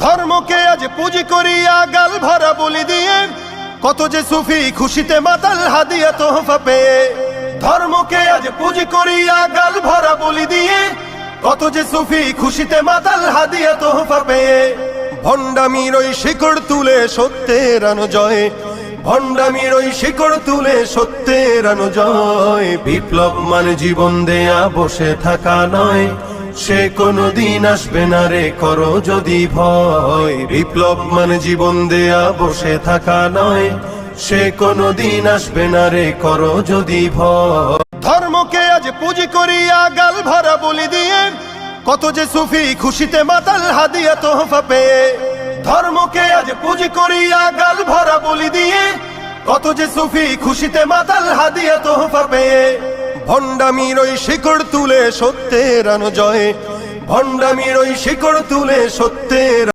ধর্মকে আজ পুঁজি করিয়া গাল ভরা বলি দিয়ে কত যে সুফি খুশিতে মাতাল হাদিয়া তোহফা পেয়ে। ধর্মকে আজ পুঁজি করিয়া গাল ভরা বলি দিয়ে কত যে সুফি খুশিতে মাতাল হাদিয়া তোহফা পেয়ে। ভণ্ডামির ওই শিকড় তুলে সত্যের অনুজয়, ভণ্ডামির ওই শিকড় তুলে সত্যের অনুজয়। বিপ্লব মানে জীবন দেয়া বসে থাকা নয়, সে কোনদিন আসবে না রে করো যদি ভয়। বিপ্লব মানে জীবন দেয়া বসে থাকা নয়, সে কোনদিন আসবে না রে করো যদি ভয়। ধর্মকে আজ পুঁজি করিয়া গাল ভরা বলি দিয়ে কত যে সুফি খুশিতে মাতাল হাদিয়া তোহফা পেয়ে। ধর্মকে আজ পুঁজি করিয়া গাল ভরা বলি দিয়ে কত যে সুফি খুশিতে মাতাল হাদিয়া তোহফা পেয়ে। ভণ্ডামির ওই শিকড় তুলে সত্যের অনুজয়, ভণ্ডামির ওই শিকড় তুলে সত্যের